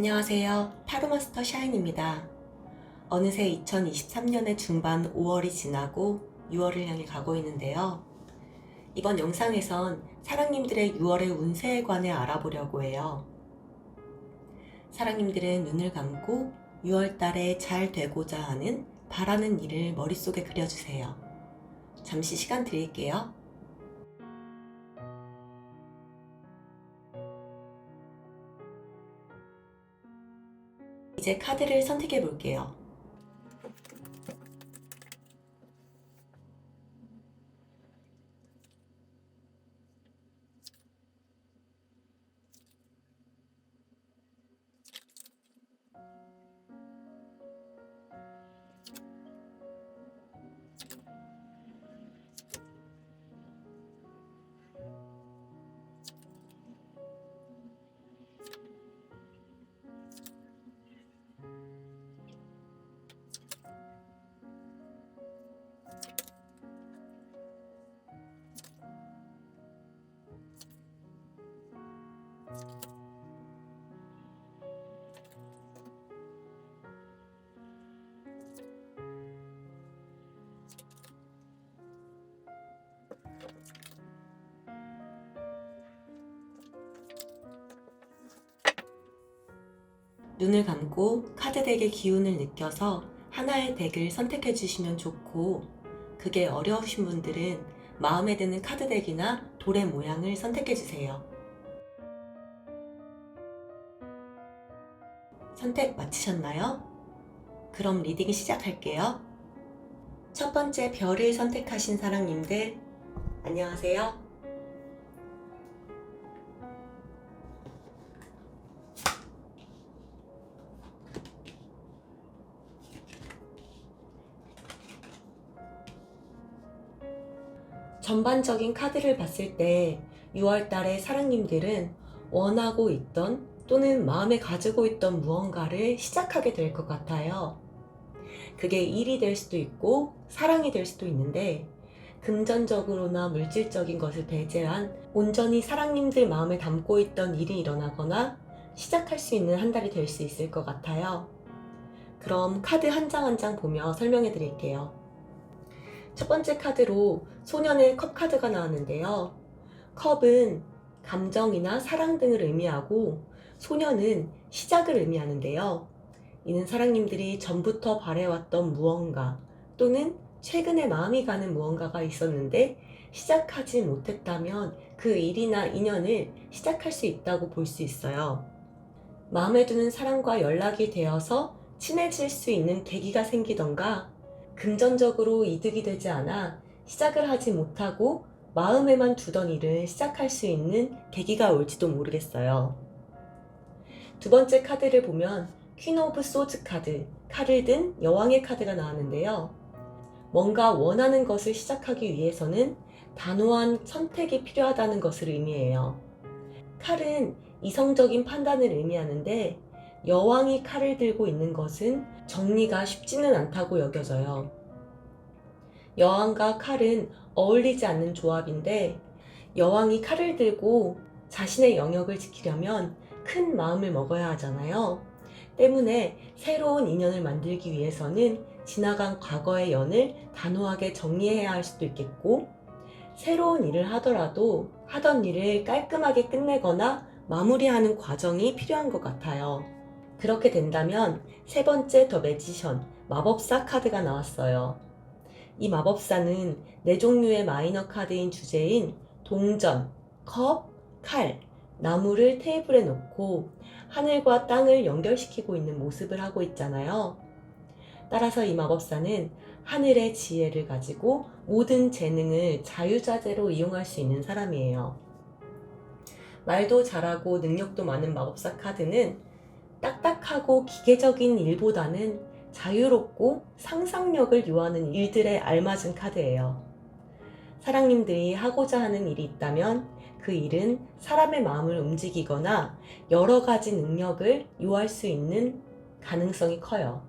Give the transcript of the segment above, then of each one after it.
안녕하세요. 타로마스터 샤인입니다. 어느새 2023년의 중반 5월이 지나고 6월을 향해 가고 있는데요. 이번 영상에선 사랑님들의 6월의 운세에 관해 알아보려고 해요. 사랑님들은 눈을 감고 6월 달에 잘 되고자 하는 바라는 일을 머릿속에 그려주세요. 잠시 시간 드릴게요. 이제 카드를 선택해 볼게요. 눈을 감고 카드 덱의 기운을 느껴서 하나의 덱을 선택해 주시면 좋고, 그게 어려우신 분들은 마음에 드는 카드 덱이나 돌의 모양을 선택해 주세요. 선택 마치셨나요? 그럼 리딩 시작할게요. 첫 번째 별을 선택하신 사랑님들, 안녕하세요. 전반적인 카드를 봤을 때 6월 달에 사랑님들은 원하고 있던 또는 마음에 가지고 있던 무언가를 시작하게 될 것 같아요. 그게 일이 될 수도 있고 사랑이 될 수도 있는데, 금전적으로나 물질적인 것을 배제한 온전히 사랑님들 마음에 담고 있던 일이 일어나거나 시작할 수 있는 한 달이 될 수 있을 것 같아요. 그럼 카드 한 장 한 장 보며 설명해 드릴게요. 첫 번째 카드로 소년의 컵 카드가 나왔는데요. 컵은 감정이나 사랑 등을 의미하고, 소년은 시작을 의미하는데요. 이는 사랑님들이 전부터 바래왔던 무언가 또는 최근에 마음이 가는 무언가가 있었는데 시작하지 못했다면 그 일이나 인연을 시작할 수 있다고 볼 수 있어요. 마음에 드는 사람과 연락이 되어서 친해질 수 있는 계기가 생기던가, 금전적으로 이득이 되지 않아 시작을 하지 못하고 마음에만 두던 일을 시작할 수 있는 계기가 올지도 모르겠어요. 두 번째 카드를 보면 퀸 오브 소즈 카드, 칼을 든 여왕의 카드가 나왔는데요. 뭔가 원하는 것을 시작하기 위해서는 단호한 선택이 필요하다는 것을 의미해요. 칼은 이성적인 판단을 의미하는데, 여왕이 칼을 들고 있는 것은 정리가 쉽지는 않다고 여겨져요. 여왕과 칼은 어울리지 않는 조합인데, 여왕이 칼을 들고 자신의 영역을 지키려면 큰 마음을 먹어야 하잖아요. 때문에 새로운 인연을 만들기 위해서는 지나간 과거의 연을 단호하게 정리해야 할 수도 있겠고, 새로운 일을 하더라도 하던 일을 깔끔하게 끝내거나 마무리하는 과정이 필요한 것 같아요. 그렇게 된다면 세 번째 더 매지션, 마법사 카드가 나왔어요. 이 마법사는 네 종류의 마이너 카드인 주제인 동전, 컵, 칼, 나무를 테이블에 놓고 하늘과 땅을 연결시키고 있는 모습을 하고 있잖아요. 따라서 이 마법사는 하늘의 지혜를 가지고 모든 재능을 자유자재로 이용할 수 있는 사람이에요. 말도 잘하고 능력도 많은 마법사 카드는 딱딱하고 기계적인 일보다는 자유롭고 상상력을 요하는 일들에 알맞은 카드예요. 사랑님들이 하고자 하는 일이 있다면 그 일은 사람의 마음을 움직이거나 여러 가지 능력을 요할 수 있는 가능성이 커요.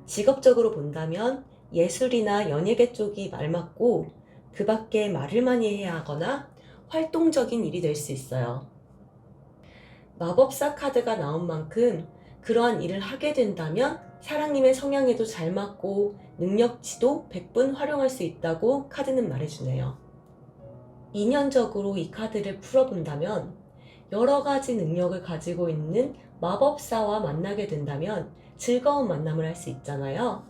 직업적으로 본다면 예술이나 연예계 쪽이 말맞고, 그 밖에 말을 많이 해야 하거나 활동적인 일이 될 수 있어요. 마법사 카드가 나온 만큼 그러한 일을 하게 된다면 사랑님의 성향에도 잘 맞고 능력치도 100분 활용할 수 있다고 카드는 말해주네요. 인연적으로 이 카드를 풀어본다면 여러 가지 능력을 가지고 있는 마법사와 만나게 된다면 즐거운 만남을 할 수 있잖아요.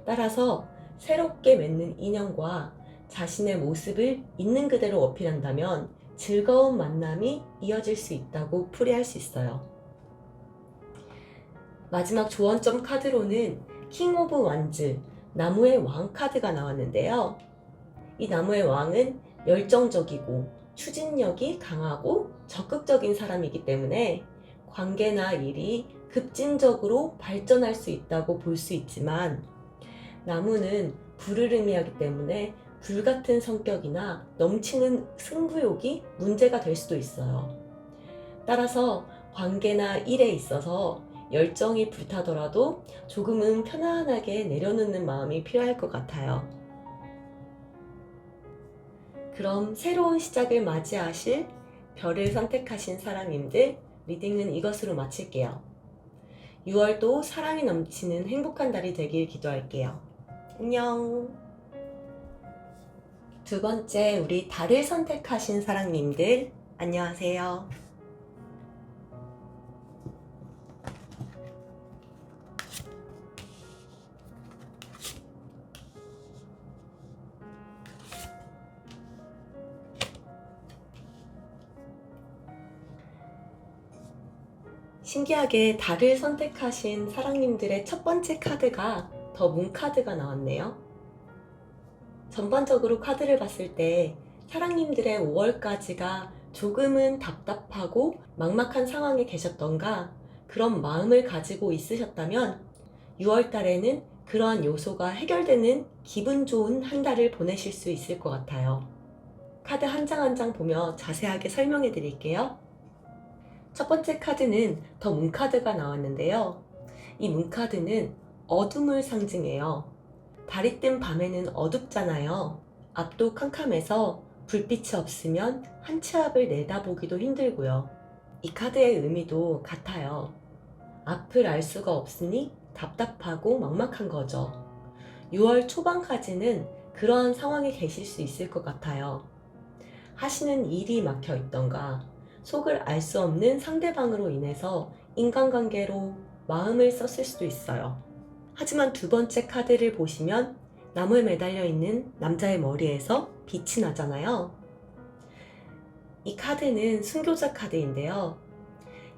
따라서 새롭게 맺는 인연과 자신의 모습을 있는 그대로 어필한다면 즐거운 만남이 이어질 수 있다고 풀이할 수 있어요. 마지막 조언점 카드로는 킹 오브 완즈, 나무의 왕 카드가 나왔는데요. 이 나무의 왕은 열정적이고 추진력이 강하고 적극적인 사람이기 때문에 관계나 일이 급진적으로 발전할 수 있다고 볼 수 있지만, 나무는 불을 의미하기 때문에 불같은 성격이나 넘치는 승부욕이 문제가 될 수도 있어요. 따라서 관계나 일에 있어서 열정이 불타더라도 조금은 편안하게 내려놓는 마음이 필요할 것 같아요. 그럼 새로운 시작을 맞이하실 별을 선택하신 사랑님들, 리딩은 이것으로 마칠게요. 6월도 사랑이 넘치는 행복한 달이 되길 기도할게요. 안녕. 두 번째, 우리 달을 선택하신 사랑님들, 안녕하세요. 신기하게 달을 선택하신 사랑님들의 첫 번째 카드가 더 문 카드가 나왔네요. 전반적으로 카드를 봤을 때 사랑님들의 5월까지가 조금은 답답하고 막막한 상황에 계셨던가 그런 마음을 가지고 있으셨다면 6월 달에는 그러한 요소가 해결되는 기분 좋은 한 달을 보내실 수 있을 것 같아요. 카드 한 장 한 장 보며 자세하게 설명해 드릴게요. 첫 번째 카드는 더 문 카드가 나왔는데요. 이 문 카드는 어둠을 상징해요. 달이 뜬 밤에는 어둡잖아요. 앞도 캄캄해서 불빛이 없으면 한 치 앞을 내다보기도 힘들고요. 이 카드의 의미도 같아요. 앞을 알 수가 없으니 답답하고 막막한 거죠. 6월 초반까지는 그러한 상황에 계실 수 있을 것 같아요. 하시는 일이 막혀 있던가 속을 알 수 없는 상대방으로 인해서 인간관계로 마음을 썼을 수도 있어요. 하지만 두 번째 카드를 보시면 나무에 매달려 있는 남자의 머리에서 빛이 나잖아요. 이 카드는 순교자 카드인데요.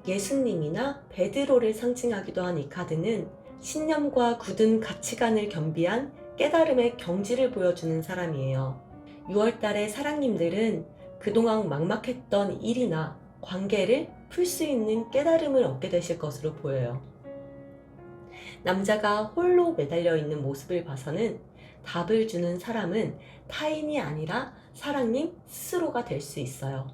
예수님이나 베드로를 상징하기도 한 이 카드는 신념과 굳은 가치관을 겸비한 깨달음의 경지를 보여주는 사람이에요. 6월달에 사랑님들은 그동안 막막했던 일이나 관계를 풀 수 있는 깨달음을 얻게 되실 것으로 보여요. 남자가 홀로 매달려 있는 모습을 봐서는 답을 주는 사람은 타인이 아니라 사랑님 스스로가 될 수 있어요.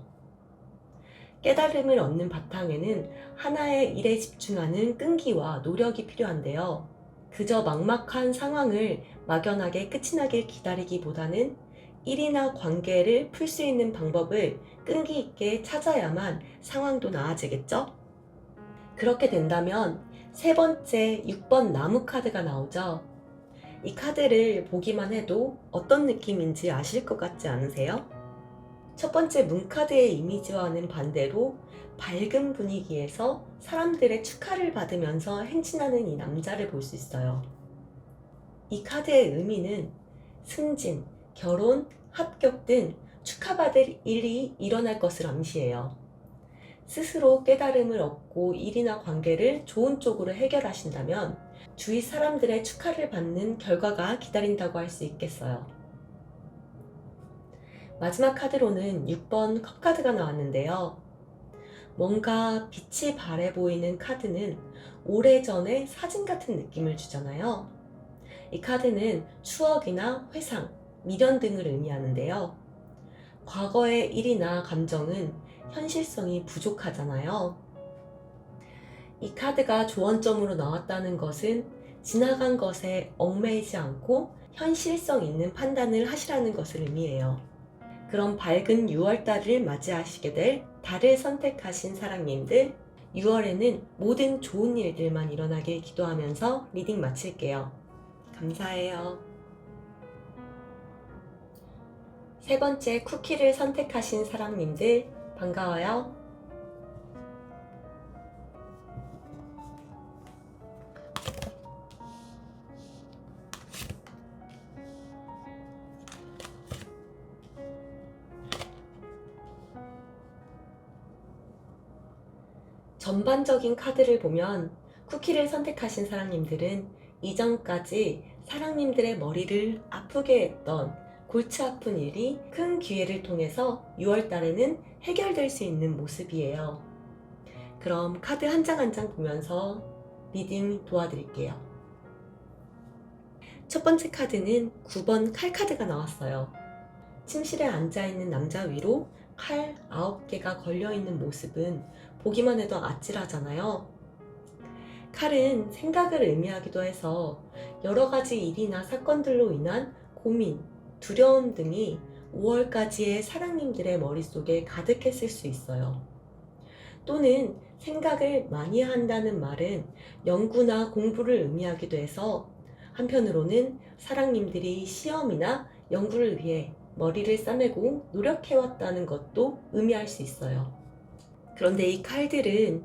깨달음을 얻는 바탕에는 하나의 일에 집중하는 끈기와 노력이 필요한데요. 그저 막막한 상황을 막연하게 끝이 나길 기다리기보다는 일이나 관계를 풀 수 있는 방법을 끈기 있게 찾아야만 상황도 나아지겠죠? 그렇게 된다면 세 번째 6번 나무 카드가 나오죠. 이 카드를 보기만 해도 어떤 느낌인지 아실 것 같지 않으세요? 첫 번째 문 카드의 이미지와는 반대로 밝은 분위기에서 사람들의 축하를 받으면서 행진하는 이 남자를 볼 수 있어요. 이 카드의 의미는 승진, 결혼, 합격 등 축하받을 일이 일어날 것을 암시해요. 스스로 깨달음을 얻고 일이나 관계를 좋은 쪽으로 해결하신다면 주위 사람들의 축하를 받는 결과가 기다린다고 할 수 있겠어요. 마지막 카드로는 6번 컵 카드가 나왔는데요. 뭔가 빛이 바래 보이는 카드는 오래전의 사진 같은 느낌을 주잖아요. 이 카드는 추억이나 회상, 미련 등을 의미하는데요. 과거의 일이나 감정은 현실성이 부족하잖아요. 이 카드가 조언점으로 나왔다는 것은 지나간 것에 얽매이지 않고 현실성 있는 판단을 하시라는 것을 의미해요. 그럼 밝은 6월달을 맞이하시게 될 달을 선택하신 사랑님들, 6월에는 모든 좋은 일들만 일어나길 기도하면서 리딩 마칠게요. 감사해요. 세 번째 쿠키를 선택하신 사랑님들 반가워요. 전반적인 카드를 보면 쿠키를 선택하신 사랑님들은 이전까지 사랑님들의 머리를 아프게 했던 골치 아픈 일이 큰 기회를 통해서 6월 달에는 해결될 수 있는 모습이에요. 그럼 카드 한 장 한 장 보면서 리딩 도와드릴게요. 첫 번째 카드는 9번 칼 카드가 나왔어요. 침실에 앉아있는 남자 위로 칼 9개가 걸려있는 모습은 보기만 해도 아찔하잖아요. 칼은 생각을 의미하기도 해서 여러 가지 일이나 사건들로 인한 고민, 두려움 등이 5월까지의 사랑님들의 머릿속에 가득했을 수 있어요. 또는 생각을 많이 한다는 말은 연구나 공부를 의미하기도 해서 한편으로는 사랑님들이 시험이나 연구를 위해 머리를 싸매고 노력해왔다는 것도 의미할 수 있어요. 그런데 이 칼들은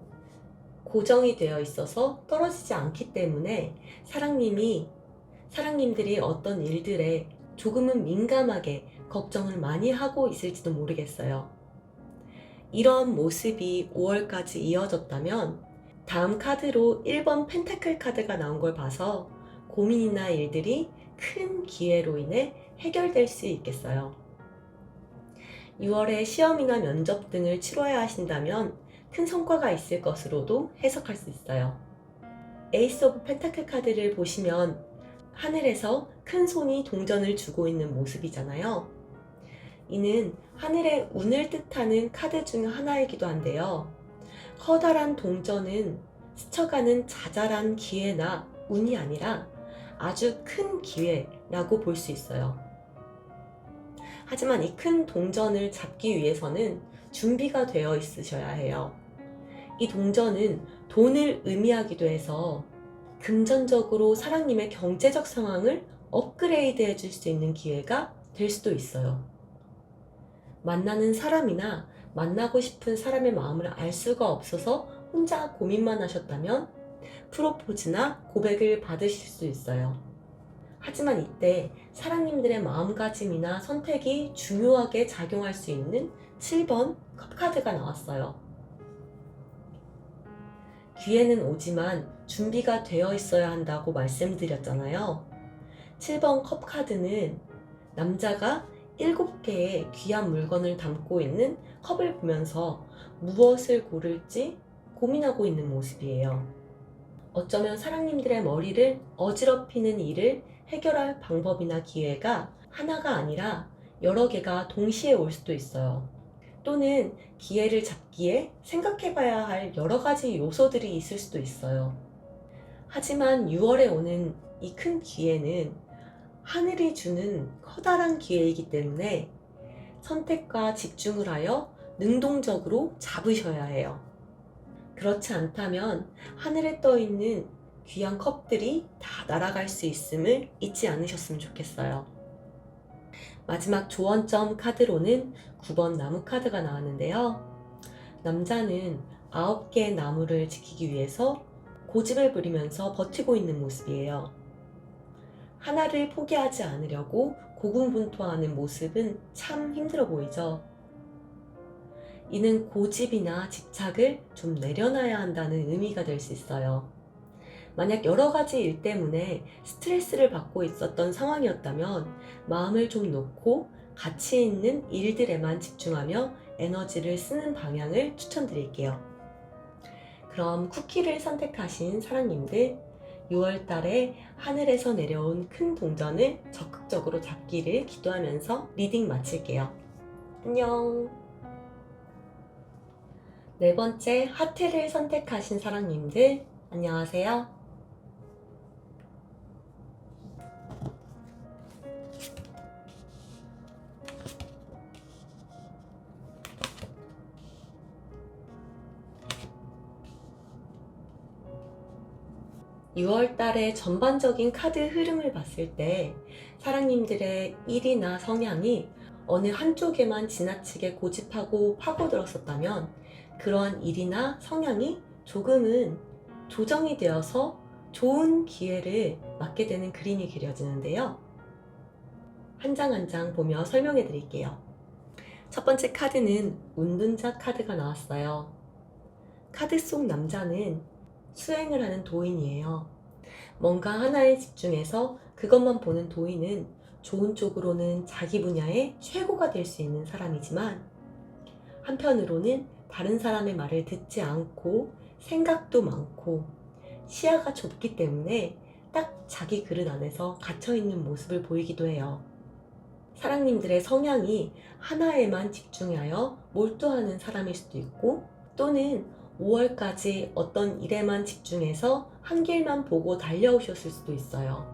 고정이 되어 있어서 떨어지지 않기 때문에 사랑님들이 어떤 일들에 조금은 민감하게 걱정을 많이 하고 있을지도 모르겠어요. 이런 모습이 5월까지 이어졌다면 다음 카드로 1번 펜타클 카드가 나온 걸 봐서 고민이나 일들이 큰 기회로 인해 해결될 수 있겠어요. 6월에 시험이나 면접 등을 치러야 하신다면 큰 성과가 있을 것으로도 해석할 수 있어요. 에이스 오브 펜타클 카드를 보시면 하늘에서 큰 손이 동전을 주고 있는 모습이잖아요. 이는 하늘의 운을 뜻하는 카드 중 하나이기도 한데요. 커다란 동전은 스쳐가는 자잘한 기회나 운이 아니라 아주 큰 기회라고 볼 수 있어요. 하지만 이 큰 동전을 잡기 위해서는 준비가 되어 있으셔야 해요. 이 동전은 돈을 의미하기도 해서 금전적으로 사랑님의 경제적 상황을 업그레이드 해줄 수 있는 기회가 될 수도 있어요. 만나는 사람이나 만나고 싶은 사람의 마음을 알 수가 없어서 혼자 고민만 하셨다면 프로포즈나 고백을 받으실 수 있어요. 하지만 이때 사랑님들의 마음가짐이나 선택이 중요하게 작용할 수 있는 7번 컵카드가 나왔어요. 기회는 오지만 준비가 되어 있어야 한다고 말씀드렸잖아요. 7번 컵카드는 남자가 7개의 귀한 물건을 담고 있는 컵을 보면서 무엇을 고를지 고민하고 있는 모습이에요. 어쩌면 사랑님들의 머리를 어지럽히는 일을 해결할 방법이나 기회가 하나가 아니라 여러 개가 동시에 올 수도 있어요. 또는 기회를 잡기에 생각해봐야 할 여러 가지 요소들이 있을 수도 있어요. 하지만 6월에 오는 이 큰 기회는 하늘이 주는 커다란 기회이기 때문에 선택과 집중을 하여 능동적으로 잡으셔야 해요. 그렇지 않다면 하늘에 떠 있는 귀한 컵들이 다 날아갈 수 있음을 잊지 않으셨으면 좋겠어요. 마지막 조언점 카드로는 9번 나무 카드가 나왔는데요. 남자는 9개의 나무를 지키기 위해서 고집을 부리면서 버티고 있는 모습이에요. 하나를 포기하지 않으려고 고군분투하는 모습은 참 힘들어 보이죠. 이는 고집이나 집착을 좀 내려놔야 한다는 의미가 될 수 있어요. 만약 여러 가지 일 때문에 스트레스를 받고 있었던 상황이었다면 마음을 좀 놓고 가치 있는 일들에만 집중하며 에너지를 쓰는 방향을 추천드릴게요. 그럼 쿠키를 선택하신 사랑님들, 6월 달에 하늘에서 내려온 큰 동전을 적극적으로 잡기를 기도하면서 리딩 마칠게요. 안녕. 네 번째 하트를 선택하신 사랑님들, 안녕하세요. 6월 달의 전반적인 카드 흐름을 봤을 때 사랑님들의 일이나 성향이 어느 한쪽에만 지나치게 고집하고 파고들었었다면 그러한 일이나 성향이 조금은 조정이 되어서 좋은 기회를 맞게 되는 그림이 그려지는데요. 한 장 한 장 보며 설명해 드릴게요. 첫 번째 카드는 운둔자 카드가 나왔어요. 카드 속 남자는 수행을 하는 도인이에요. 뭔가 하나에 집중해서 그것만 보는 도인은 좋은 쪽으로는 자기 분야의 최고가 될 수 있는 사람이지만 한편으로는 다른 사람의 말을 듣지 않고 생각도 많고 시야가 좁기 때문에 딱 자기 그릇 안에서 갇혀있는 모습을 보이기도 해요. 사랑님들의 성향이 하나에만 집중하여 몰두하는 사람일 수도 있고 또는 5월까지 어떤 일에만 집중해서 한 길만 보고 달려오셨을 수도 있어요.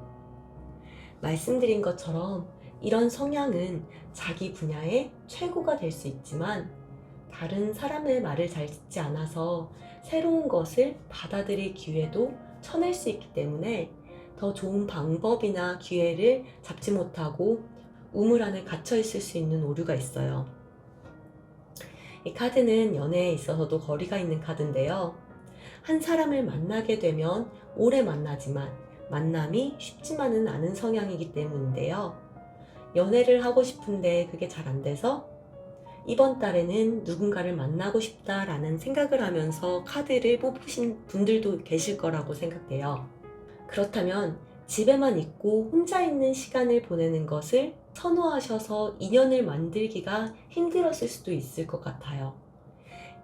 말씀드린 것처럼 이런 성향은 자기 분야의 최고가 될 수 있지만 다른 사람의 말을 잘 듣지 않아서 새로운 것을 받아들일 기회도 쳐낼 수 있기 때문에 더 좋은 방법이나 기회를 잡지 못하고 우물 안에 갇혀 있을 수 있는 오류가 있어요. 이 카드는 연애에 있어서도 거리가 있는 카드인데요. 한 사람을 만나게 되면 오래 만나지만 만남이 쉽지만은 않은 성향이기 때문인데요. 연애를 하고 싶은데 그게 잘 안 돼서 이번 달에는 누군가를 만나고 싶다라는 생각을 하면서 카드를 뽑으신 분들도 계실 거라고 생각돼요. 그렇다면 집에만 있고 혼자 있는 시간을 보내는 것을 선호하셔서 인연을 만들기가 힘들었을 수도 있을 것 같아요.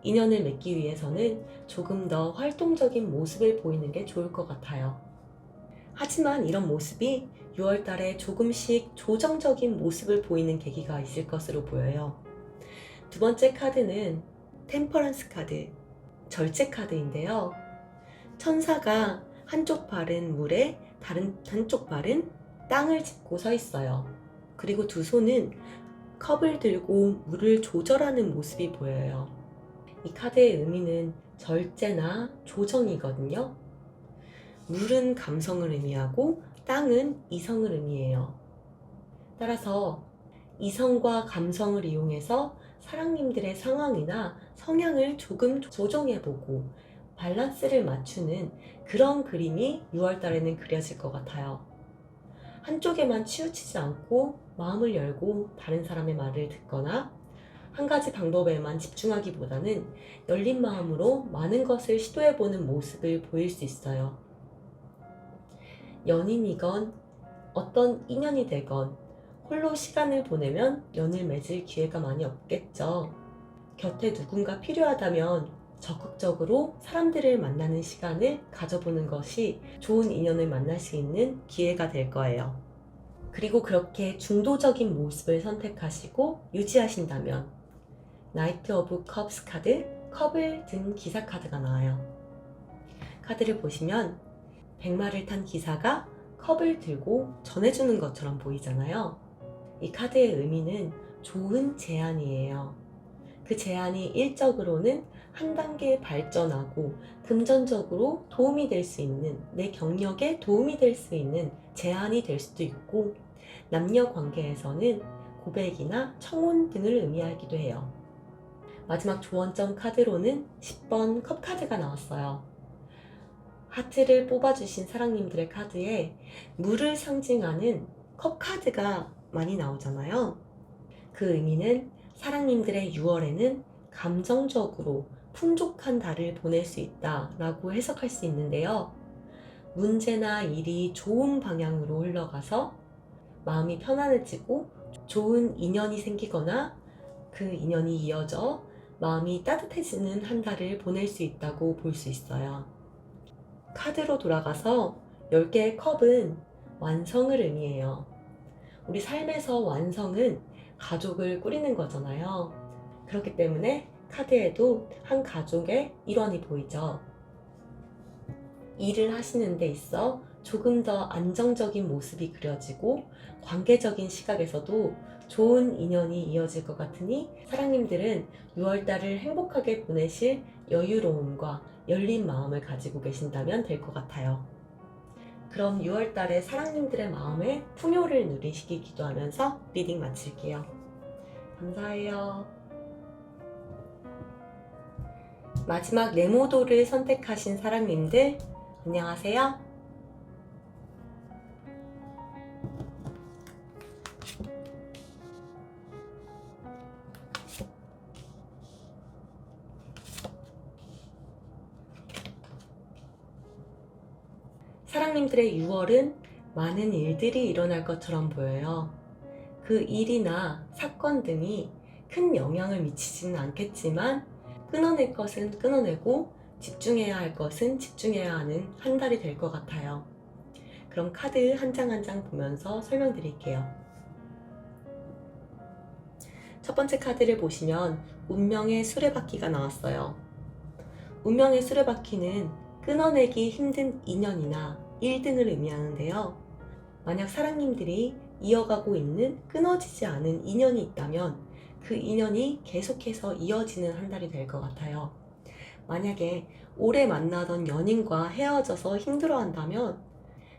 인연을 맺기 위해서는 조금 더 활동적인 모습을 보이는 게 좋을 것 같아요. 하지만 이런 모습이 6월 달에 조금씩 조정적인 모습을 보이는 계기가 있을 것으로 보여요. 두 번째 카드는 템퍼런스 카드, 절제 카드인데요. 천사가 한쪽 발은 물에 다른 한쪽 발은 땅을 짚고 서 있어요. 그리고 두 손은 컵을 들고 물을 조절하는 모습이 보여요. 이 카드의 의미는 절제나 조정이거든요. 물은 감성을 의미하고 땅은 이성을 의미해요. 따라서 이성과 감성을 이용해서 사랑님들의 상황이나 성향을 조금 조정해보고 밸런스를 맞추는 그런 그림이 6월 달에는 그려질 것 같아요. 한쪽에만 치우치지 않고 마음을 열고 다른 사람의 말을 듣거나 한 가지 방법에만 집중하기보다는 열린 마음으로 많은 것을 시도해보는 모습을 보일 수 있어요. 연인이건 어떤 인연이 되건 홀로 시간을 보내면 연을 맺을 기회가 많이 없겠죠. 곁에 누군가 필요하다면 적극적으로 사람들을 만나는 시간을 가져보는 것이 좋은 인연을 만날 수 있는 기회가 될 거예요. 그리고 그렇게 중도적인 모습을 선택하시고 유지하신다면 나이트 오브 컵스 카드, 컵을 든 기사 카드가 나와요. 카드를 보시면 백마를 탄 기사가 컵을 들고 전해주는 것처럼 보이잖아요. 이 카드의 의미는 좋은 제안이에요. 그 제안이 일적으로는 한 단계 발전하고 금전적으로 도움이 될 수 있는, 내 경력에 도움이 될 수 있는 제안이 될 수도 있고 남녀 관계에서는 고백이나 청혼 등을 의미하기도 해요. 마지막 조언점 카드로는 10번 컵 카드가 나왔어요. 하트를 뽑아주신 사랑님들의 카드에 물을 상징하는 컵 카드가 많이 나오잖아요. 그 의미는 사랑님들의 6월에는 감정적으로 풍족한 달을 보낼 수 있다라고 해석할 수 있는데요. 문제나 일이 좋은 방향으로 흘러가서 마음이 편안해지고 좋은 인연이 생기거나 그 인연이 이어져 마음이 따뜻해지는 한 달을 보낼 수 있다고 볼 수 있어요. 카드로 돌아가서 10개의 컵은 완성을 의미해요. 우리 삶에서 완성은 가족을 꾸리는 거잖아요. 그렇기 때문에 카드에도 한 가족의 일원이 보이죠. 일을 하시는 데 있어 조금 더 안정적인 모습이 그려지고 관계적인 시각에서도 좋은 인연이 이어질 것 같으니 사랑님들은 6월달을 행복하게 보내실 여유로움과 열린 마음을 가지고 계신다면 될 것 같아요. 그럼 6월달에 사랑님들의 마음에 풍요를 누리시기 기도하면서 리딩 마칠게요. 감사해요. 마지막 네모도를 선택하신 사랑님들, 안녕하세요. 사랑님들의 6월은 많은 일들이 일어날 것처럼 보여요. 그 일이나 사건 등이 큰 영향을 미치지는 않겠지만 끊어낼 것은 끊어내고 집중해야 할 것은 집중해야 하는 한 달이 될 것 같아요. 그럼 카드 한 장 한 장 보면서 설명드릴게요. 첫 번째 카드를 보시면 운명의 수레바퀴가 나왔어요. 운명의 수레바퀴는 끊어내기 힘든 인연이나 일 등을 의미하는데요. 만약 사랑님들이 이어가고 있는 끊어지지 않은 인연이 있다면 그 인연이 계속해서 이어지는 한 달이 될 것 같아요. 만약에 오래 만나던 연인과 헤어져서 힘들어한다면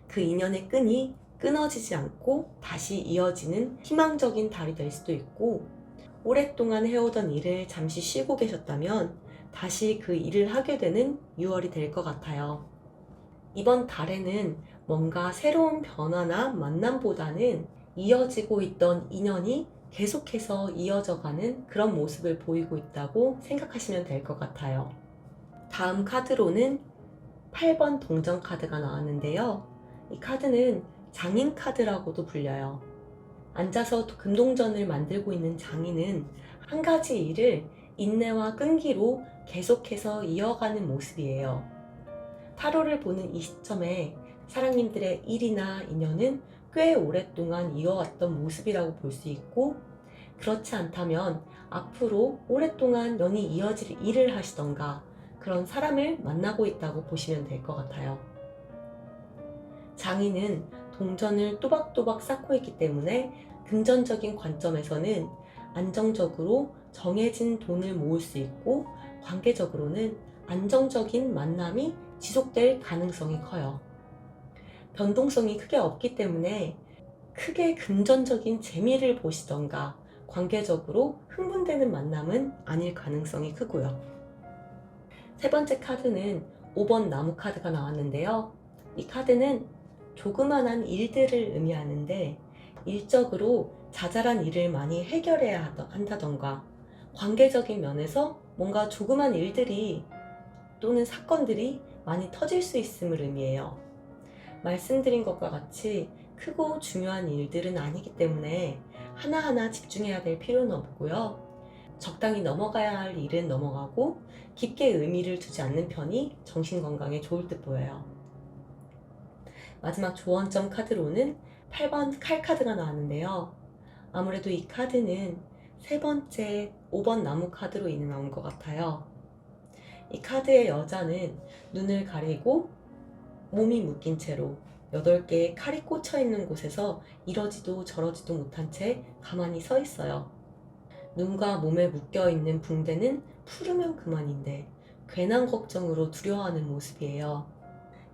그 인연의 끈이 끊어지지 않고 다시 이어지는 희망적인 달이 될 수도 있고, 오랫동안 해오던 일을 잠시 쉬고 계셨다면 다시 그 일을 하게 되는 6월이 될 것 같아요. 이번 달에는 뭔가 새로운 변화나 만남보다는 이어지고 있던 인연이 계속해서 이어져가는 그런 모습을 보이고 있다고 생각하시면 될 것 같아요. 다음 카드로는 8번 동전 카드가 나왔는데요. 이 카드는 장인 카드라고도 불려요. 앉아서 금동전을 만들고 있는 장인은 한 가지 일을 인내와 끈기로 계속해서 이어가는 모습이에요. 타로를 보는 이 시점에 사랑님들의 일이나 인연은 꽤 오랫동안 이어왔던 모습이라고 볼 수 있고, 그렇지 않다면 앞으로 오랫동안 연이 이어질 일을 하시던가 그런 사람을 만나고 있다고 보시면 될 것 같아요. 장인은 동전을 또박또박 쌓고 있기 때문에 금전적인 관점에서는 안정적으로 정해진 돈을 모을 수 있고, 관계적으로는 안정적인 만남이 지속될 가능성이 커요. 변동성이 크게 없기 때문에 크게 금전적인 재미를 보시던가 관계적으로 흥분되는 만남은 아닐 가능성이 크고요. 세 번째 카드는 5번 나무 카드가 나왔는데요. 이 카드는 조그만한 일들을 의미하는데, 일적으로 자잘한 일을 많이 해결해야 한다던가 관계적인 면에서 뭔가 조그만 일들이 또는 사건들이 많이 터질 수 있음을 의미해요. 말씀드린 것과 같이 크고 중요한 일들은 아니기 때문에 하나하나 집중해야 될 필요는 없고요. 적당히 넘어가야 할 일은 넘어가고 깊게 의미를 두지 않는 편이 정신건강에 좋을 듯 보여요. 마지막 조언점 카드로는 8번 칼 카드가 나왔는데요. 아무래도 이 카드는 세 번째 5번 나무 카드로 인해 나온 것 같아요. 이 카드의 여자는 눈을 가리고 몸이 묶인 채로 8개의 칼이 꽂혀 있는 곳에서 이러지도 저러지도 못한 채 가만히 서 있어요. 눈과 몸에 묶여 있는 붕대는 풀으면 그만인데 괜한 걱정으로 두려워하는 모습이에요.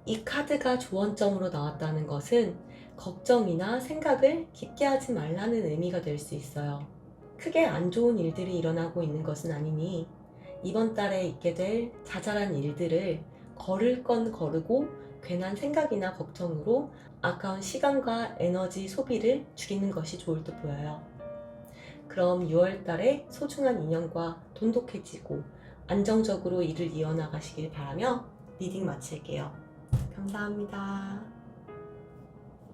이 카드가 조언점으로 나왔다는 것은 걱정이나 생각을 깊게 하지 말라는 의미가 될 수 있어요. 크게 안 좋은 일들이 일어나고 있는 것은 아니니 이번 달에 있게 될 자잘한 일들을 걸을 건 거르고 괜한 생각이나 걱정으로 아까운 시간과 에너지 소비를 줄이는 것이 좋을 듯 보여요. 그럼 6월 달에 소중한 인연과 돈독해지고 안정적으로 일을 이어나가시길 바라며 리딩 마칠게요. 감사합니다.